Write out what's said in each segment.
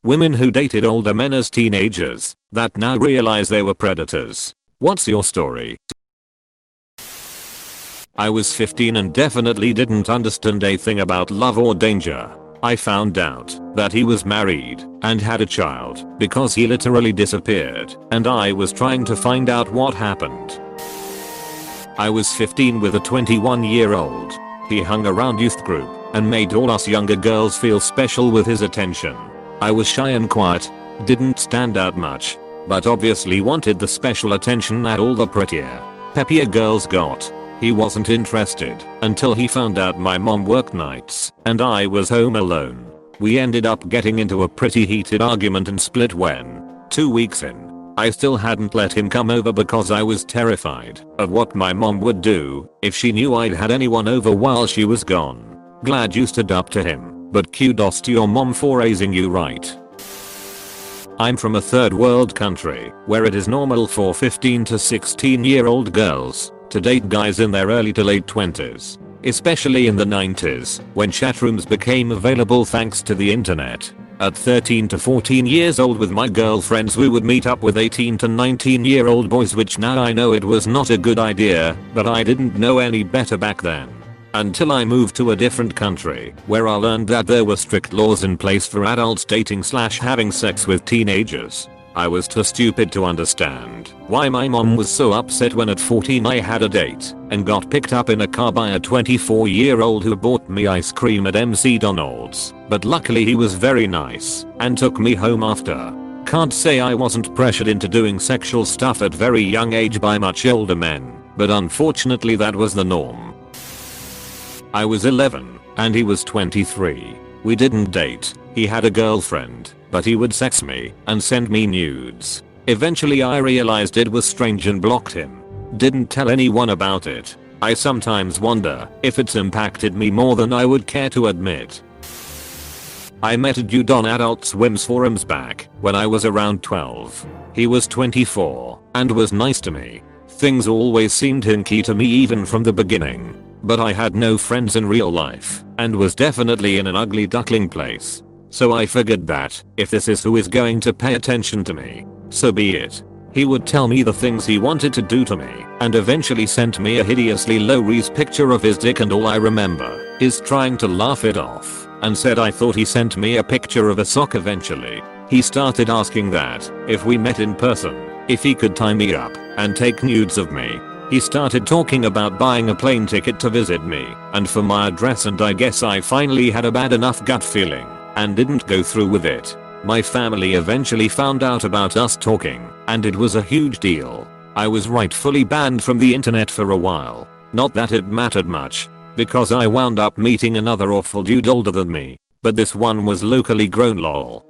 Women who dated older men as teenagers that now realize they were predators. What's your story? I was 15 and definitely didn't understand a thing about love or danger. I found out that he was married and had a child because he literally disappeared, and I was trying to find out what happened. I was 15 with a 21-year-old. He hung around youth group and made all us younger girls feel special with his attention. I was shy and quiet, didn't stand out much, but obviously wanted the special attention that all the prettier, peppier girls got. He wasn't interested until he found out my mom worked nights and I was home alone. We ended up getting into a pretty heated argument and split when, 2 weeks in, I still hadn't let him come over because I was terrified of what my mom would do if she knew I'd had anyone over while she was gone. Glad you stood up to him, but kudos to your mom for raising you right. I'm from a third world country where it is normal for 15 to 16-year-old girls to date guys in their early to late 20s, especially in the 90s when chat rooms became available thanks to the internet. At 13 to 14 years old with my girlfriends we would meet up with 18 to 19-year-old boys, which now I know it was not a good idea, but I didn't know any better back then. Until I moved to a different country where I learned that there were strict laws in place for adults dating / having sex with teenagers. I was too stupid to understand why my mom was so upset when at 14 I had a date and got picked up in a car by a 24-year-old who bought me ice cream at MC Donald's, but luckily he was very nice and took me home after. Can't say I wasn't pressured into doing sexual stuff at very young age by much older men, but unfortunately that was the norm. I was 11 and he was 23. We didn't date, he had a girlfriend, but he would sex me and send me nudes. Eventually I realized it was strange and blocked him. Didn't tell anyone about it. I sometimes wonder if it's impacted me more than I would care to admit. I met a dude on Adult Swim's forums back when I was around 12. He was 24 and was nice to me. Things always seemed hinky to me even from the beginning. But I had no friends in real life and was definitely in an ugly duckling place. So I figured that if this is who is going to pay attention to me, so be it. He would tell me the things he wanted to do to me and eventually sent me a hideously low-res picture of his dick, and all I remember is trying to laugh it off and said I thought he sent me a picture of a sock. Eventually, he started asking that if we met in person, if he could tie me up and take nudes of me. He started talking about buying a plane ticket to visit me and for my address, and I guess I finally had a bad enough gut feeling and didn't go through with it. My family eventually found out about us talking and it was a huge deal. I was rightfully banned from the internet for a while. Not that it mattered much, because I wound up meeting another awful dude older than me, but this one was locally grown lol.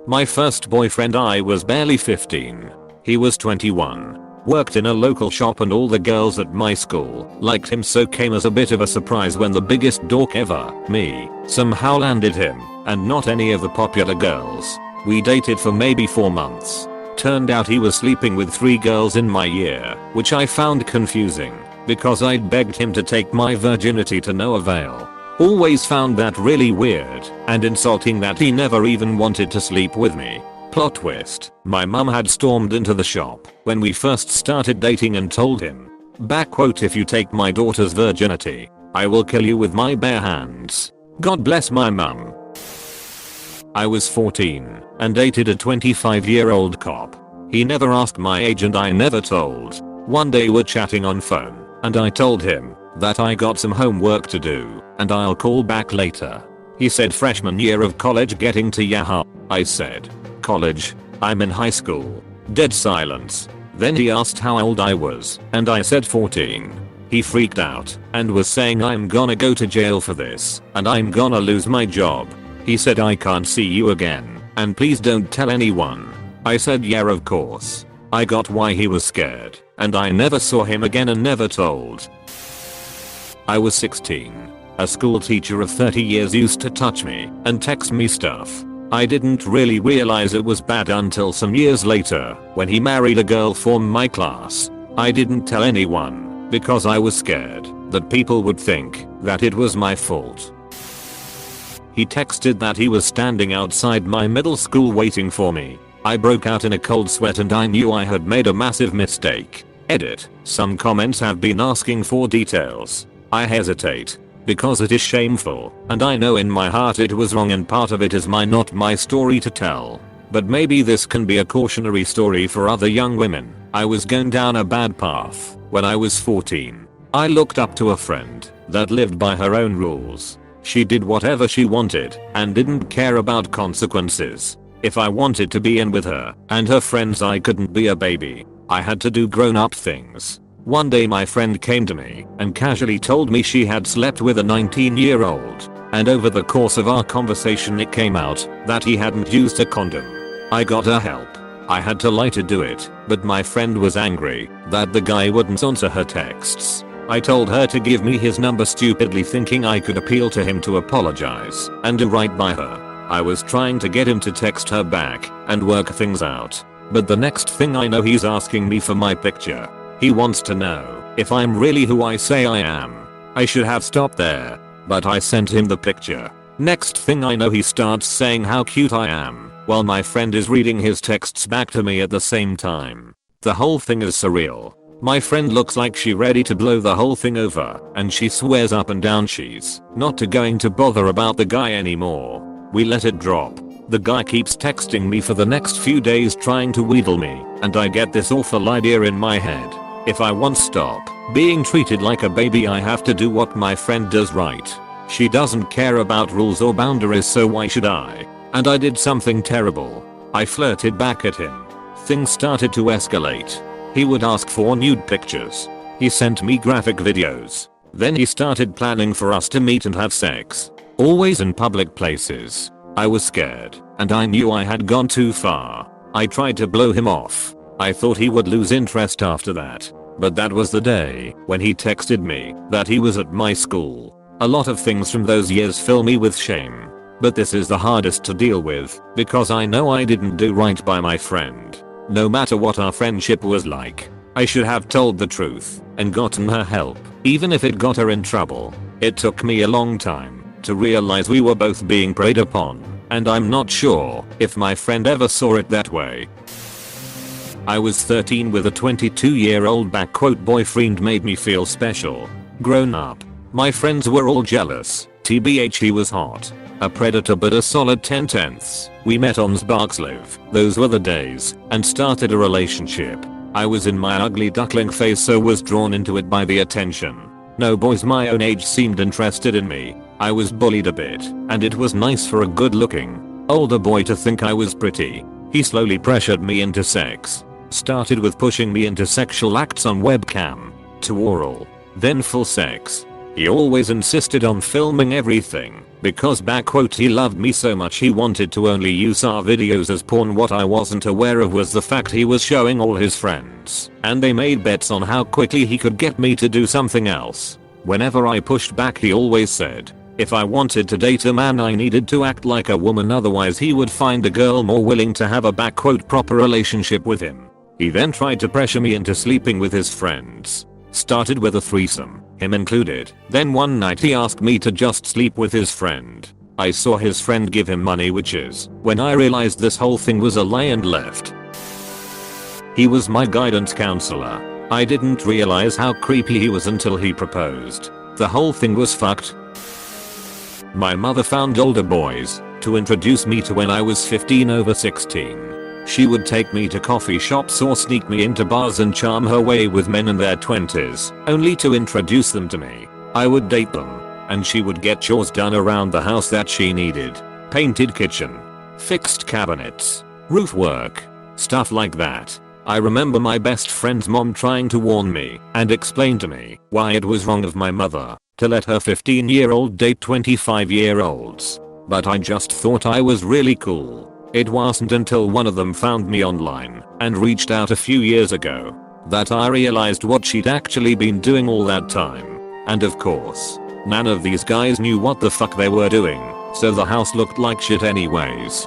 My first boyfriend, I was barely 15. He was 21. Worked in a local shop and all the girls at my school liked him, so came as a bit of a surprise when the biggest dork ever, me, somehow landed him and not any of the popular girls. We dated for maybe 4 months. Turned out he was sleeping with 3 girls in my year, which I found confusing because I'd begged him to take my virginity to no avail. Always found that really weird and insulting that he never even wanted to sleep with me. Plot twist, my mum had stormed into the shop when we first started dating and told him, "if you take my daughter's virginity, I will kill you with my bare hands." God bless my mum. I was 14 and dated a 25-year-old cop. He never asked my age and I never told. One day we're chatting on phone and I told him that I got some homework to do and I'll call back later. He said freshman year of college getting to Yahoo. I said, "College? I'm in high school." Dead silence. Then he asked how old I was and I said 14. He freaked out and was saying I'm gonna go to jail for this and I'm gonna lose my job. He said I can't see you again and please don't tell anyone. I said yeah, of course. I got why he was scared and I never saw him again and never told. I was 16. A school teacher of 30 years used to touch me and text me stuff. I didn't really realize it was bad until some years later when he married a girl from my class. I didn't tell anyone because I was scared that people would think that it was my fault. He texted that he was standing outside my middle school waiting for me. I broke out in a cold sweat and I knew I had made a massive mistake. Edit. Some comments have been asking for details. I hesitate because it is shameful, and I know in my heart it was wrong and part of it is not my story to tell. But maybe this can be a cautionary story for other young women. I was going down a bad path when I was 14. I looked up to a friend that lived by her own rules. She did whatever she wanted and didn't care about consequences. If I wanted to be in with her and her friends, I couldn't be a baby. I had to do grown-up things. One day my friend came to me and casually told me she had slept with a 19-year-old, and over the course of our conversation it came out that he hadn't used a condom. I got her help. I had to lie to do it, but my friend was angry that the guy wouldn't answer her texts. I told her to give me his number, stupidly thinking I could appeal to him to apologize and do right by her. I was trying to get him to text her back and work things out. But the next thing I know, he's asking me for my picture. He wants to know if I'm really who I say I am. I should have stopped there, but I sent him the picture. Next thing I know, he starts saying how cute I am, while my friend is reading his texts back to me at the same time. The whole thing is surreal. My friend looks like she ready to blow the whole thing over, and she swears up and down she's not going to bother about the guy anymore. We let it drop. The guy keeps texting me for the next few days trying to wheedle me, and I get this awful idea in my head. If I want to stop being treated like a baby, I have to do what my friend does right. She doesn't care about rules or boundaries, so why should I? And I did something terrible. I flirted back at him. Things started to escalate. He would ask for nude pictures. He sent me graphic videos. Then he started planning for us to meet and have sex. Always in public places. I was scared, and I knew I had gone too far. I tried to blow him off. I thought he would lose interest after that. But that was the day when he texted me that he was at my school. A lot of things from those years fill me with shame. But this is the hardest to deal with, because I know I didn't do right by my friend. No matter what our friendship was like, I should have told the truth and gotten her help, even if it got her in trouble. It took me a long time to realize we were both being preyed upon, and I'm not sure if my friend ever saw it that way. I was 13 with a 22-year-old boyfriend made me feel special. Grown up. My friends were all jealous. TBH, he was hot. A predator but a solid 10/10. We met on Sparkslive, those were the days, and started a relationship. I was in my ugly duckling phase, so was drawn into it by the attention. No boys my own age seemed interested in me. I was bullied a bit, and it was nice for a good-looking older boy to think I was pretty. He slowly pressured me into sex. Started with pushing me into sexual acts on webcam, to oral, then full sex. He always insisted on filming everything, because he loved me so much he wanted to only use our videos as porn. What I wasn't aware of was the fact he was showing all his friends, and they made bets on how quickly he could get me to do something else. Whenever I pushed back, he always said, if I wanted to date a man, I needed to act like a woman, otherwise he would find a girl more willing to have a proper relationship with him. He then tried to pressure me into sleeping with his friends. Started with a threesome, him included. Then one night he asked me to just sleep with his friend. I saw his friend give him money, which is when I realized this whole thing was a lie and left. He was my guidance counselor. I didn't realize how creepy he was until he proposed. The whole thing was fucked. My mother found older boys to introduce me to when I was 15 over 16. She would take me to coffee shops or sneak me into bars and charm her way with men in their 20s, only to introduce them to me. I would date them, and she would get chores done around the house that she needed. Painted kitchen, fixed cabinets, roof work, stuff like that. I remember my best friend's mom trying to warn me and explain to me why it was wrong of my mother to let her 15-year-old date 25-year-olds. But I just thought I was really cool. It wasn't until one of them found me online and reached out a few years ago that I realized what she'd actually been doing all that time. And of course, none of these guys knew what the fuck they were doing, so the house looked like shit anyways.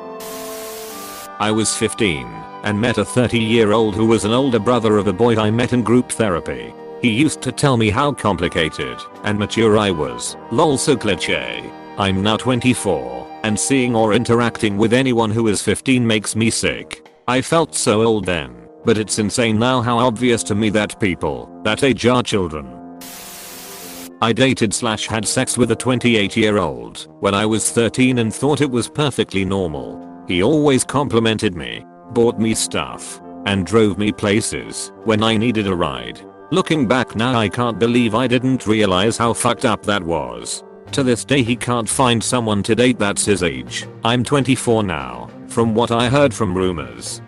I was 15 and met a 30-year-old who was an older brother of a boy I met in group therapy. He used to tell me how complicated and mature I was. Lol, so cliche. I'm now 24, and seeing or interacting with anyone who is 15 makes me sick. I felt so old then, but it's insane now how obvious to me that people that age are children. I dated/had sex with a 28-year-old when I was 13 and thought it was perfectly normal. He always complimented me, bought me stuff, and drove me places when I needed a ride. Looking back now, I can't believe I didn't realize how fucked up that was. To this day he can't find someone to date that's his age. I'm 24 now, from what I heard from rumors.